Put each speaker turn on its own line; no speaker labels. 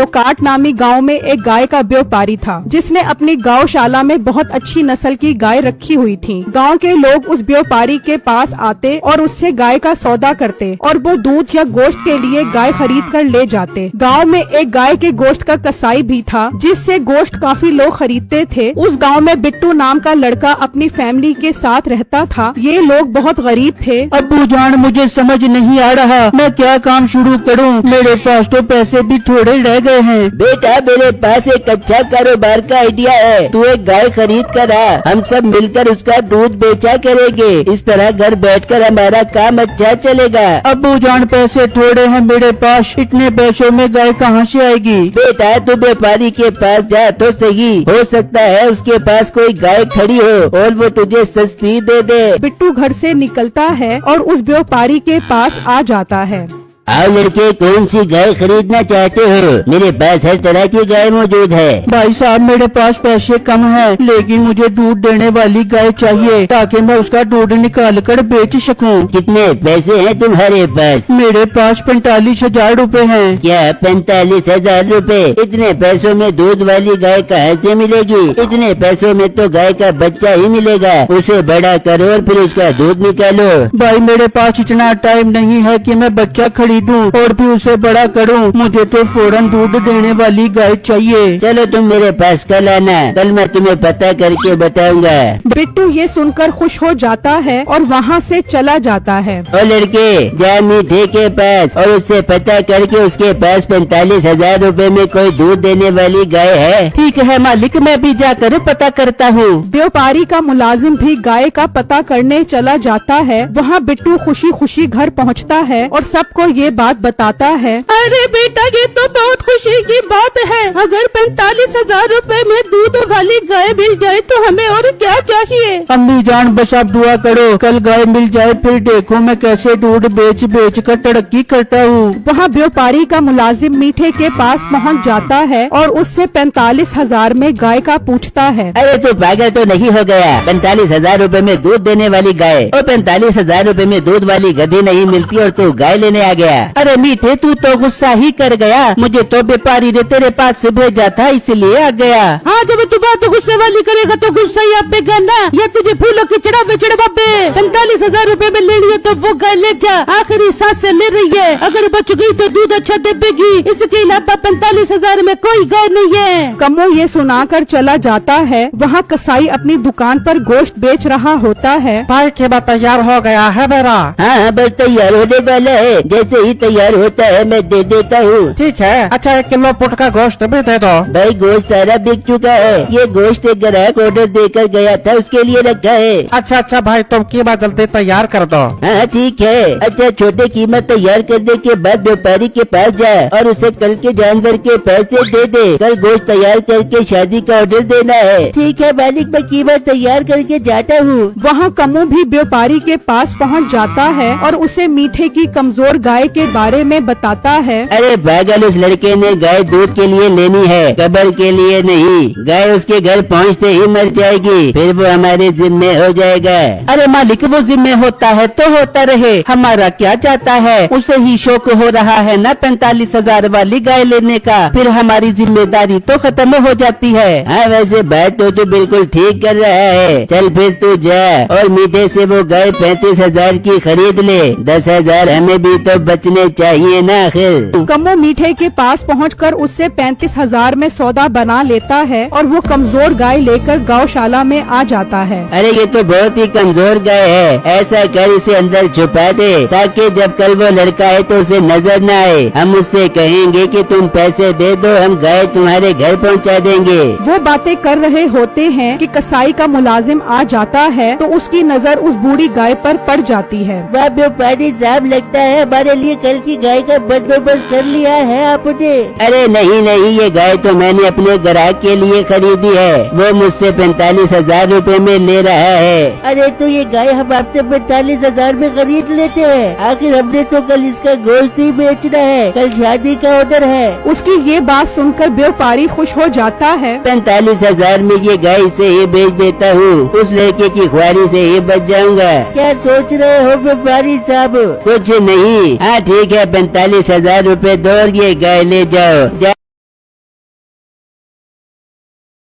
तो काट नामी गांव में एक गाय का व्यापारी था, जिसने अपनी गौशाला में बहुत अच्छी नस्ल की गाय रखी हुई थी। गांव के लोग उस व्यापारी के पास आते और उससे गाय का सौदा करते और वो दूध या गोश्त के लिए गाय खरीद कर ले जाते। गांव में एक गाय के गोश्त का कसाई भी था, जिससे गोश्त काफी लोग खरीदते थे। उस गांव में बिट्टू नाम का लड़का अपनी फैमिली के साथ रहता था। ये लोग बहुत गरीब थे।
अब्बू जान, मुझे समझ नहीं आ रहा मैं क्या काम शुरू करूं। मेरे पास तो पैसे भी थोड़े रह गए हैं।
बेटा, मेरे पास एक अच्छा कारोबार का आइडिया है। तू एक गाय खरीद कर आ, हम सब मिलकर उसका दूध बेचा करेंगे। इस तरह घर बैठकर हमारा काम अच्छा चलेगा।
अब्बू जान, पैसे थोड़े हैं मेरे पास, इतने पैसों में गाय कहाँ से आएगी।
बेटा, तू व्यापारी के पास जा तो सही, हो सकता है उसके पास कोई गाय खड़ी हो और वो तुझे सस्ती दे दे।
बिट्टू घर से निकलता है और उस व्यापारी के पास आ जाता है।
आओ लड़के, कौन सी गाय खरीदना चाहते हो? मेरे पास हर तरह की गाय मौजूद है।
भाई साहब, मेरे पास पैसे कम हैं, लेकिन मुझे दूध देने वाली गाय चाहिए ताकि मैं उसका दूध निकाल कर बेच सकूं।
कितने पैसे हैं तुम्हारे पास?
मेरे पास 45,000 रूपए हैं।
क्या 45,000 रूपए? इतने पैसों में दूध वाली गाय कहाँ से मिलेगी? इतने पैसों में तो गाय का बच्चा ही मिलेगा। उसे बड़ा करो और फिर उसका दूध निकालो।
भाई, मेरे पास इतना टाइम नहीं है कि मैं बच्चा खरीदूं और भी उसे बड़ा करूं। मुझे तो फौरन दूध देने वाली गाय चाहिए।
चलो तुम मेरे पास कल आना, कल मैं तुम्हें पता करके बताऊंगा।
बिट्टू ये सुनकर खुश हो जाता है और वहाँ से चला जाता है।
ओ लड़के, जा मीठे के पास और उससे पता करके उसके पास 45,000 रूपए में कोई दूध देने वाली गाय है।
ठीक है मालिक, मैं भी जाकर पता करता हूँ।
व्यापारी का मुलाजिम भी गाय का पता करने चला जाता है। वहाँ बिट्टू खुशी खुशी घर पहुँचता है और सबको ये बात बताता है।
अरे बेटा, ये तो बहुत खुशी की बात है। अगर 45,000 रूपए में दूध वाली गाय मिल जाए तो हमें और क्या चाहिए। अम्मी जान, बस आप दुआ करो, कल गाय मिल जाए, फिर देखो मैं कैसे दूध बेच बेच कर तरक्की करता हूँ।
वहाँ व्यापारी का मुलाजिम मीठे के पास पहुँच जाता है और उससे 45,000 में गाय का पूछता है।
अरे तू पागल तो नहीं हो गया? 45,000 रूपए में दूध देने वाली गाय और 45,000 रूपए में दूध वाली गधी नहीं मिलती और तू गाय लेने आ गया।
अरे मीठे, तू तो गुस्सा ही कर गया। मुझे तो व्यापारी ने तेरे पास से भेजा था, इसलिए आ गया। हाँ, जब तू बात गुस्से वाली करेगा तो गुस्सा ही आप पे करना। या तुझे फूलों की चढ़ावे चढ़वा पे 45,000 रूपए में लेनी है तो वो गाय ले जा। आखिरी सांस से ले रही है, अगर बच गई तो दूध अच्छा दे देगी। इसके अलावा 45,000 में कोई गाय नहीं है।
कमो ये सुनाकर चला जाता है। वहाँ कसाई अपनी दुकान पर गोश्त बेच रहा होता है।
भाई, खेबा तैयार हो गया है मेरा।
हाँ, बस तैयार होने वाला है। जैसे ही तैयार होता है मैं दे देता हूँ।
ठीक है। अच्छा, 1 किलो पुट का गोश्त भी दे दो।
भाई, गोश्त सारा बिक चुका है। ये गोश्त एक ग्राहक ऑर्डर देकर गया था, उसके लिए रखा है।
अच्छा भाई, तुम कीमत जल्दी तैयार कर दो।
हाँ ठीक है। अच्छा, छोटे कीमत तैयार करने के बाद व्यापारी के पास जा और उसे कल के जानवर के पैसे दे दे। कल गोश्त तैयार करके शादी का ऑर्डर देना है। ठीक है मालिक, मैं कीमत तैयार करके जाता हूँ।
वहाँ कमो भी व्यापारी के पास पहुँच जाता है और उसे मीठे की कमजोर गाय के बारे में बताता है।
अरे पागल, उस लड़के ने गाय दूध के लिए लेनी है, कब्र के लिए नहीं। गाय उसके घर पहुँचते ही मर जाएगी, फिर वो हमारे जिम्मे हो जाएगा।
अरे मालिक, वो जिम्मे होता है तो होता रहे, हमारा क्या चाहता है। उसे ही शौक हो रहा है ना 45,000 वाली गाय लेने का, फिर हमारी जिम्मेदारी तो खत्म हो जाती है।
हाँ, वैसे बात तो तू बिल्कुल ठीक कर रहा है। चल फिर तू जा और मीठे से वो गाय 35,000 की खरीद ले। 10,000 हमें भी तो बचने चाहिए ना आखिर।
कमो मीठे के पास पहुंचकर उससे 35,000 में सौदा बना लेता है और वो कमजोर गाय लेकर गौशाला में आ जाता है।
अरे ये तो बहुत ही कमजोर गाय है, ऐसा कर इसे अंदर छुपा दे ताकि जब कल वो लड़का है तो उसे नजर न आए। हम उससे कहेंगे कि तुम पैसे दे दो, हम गाय तुम्हारे घर पहुंचा देंगे।
वो बातें कर रहे होते हैं कि कसाई का मुलाजिम आ जाता है तो उसकी नजर उस बूढ़ी गाय पर पड़ जाती है।
वाह व्यापारी साहब, लगता है हमारे लिए कल की गाय का बंदोबस्त कर लिया है आपने। अरे नहीं नहीं, ये गाय तो मैंने अपने ग्राहक के लिए खरीदी है, वो मुझसे 45,000 रूपए में ले रहा है। अरे तो ये गाय हम आपसे 45,000 में खरीद लेते हैं, आखिर हमने तो कल इसका गोश्त ही बेचना है, कल शादी का ऑर्डर है।
उसकी ये बात सुनकर व्यापारी खुश हो जाता है।
45,000 में ये गाय से ही बेच देता हूँ, उस लड़के की ख्वारी से ही बच जाऊंगा। क्या सोच रहे हो व्यापारी साहब? कुछ नहीं। हाँ ठीक है, 45,000 रूपए दो और ये गाय ले जाओ।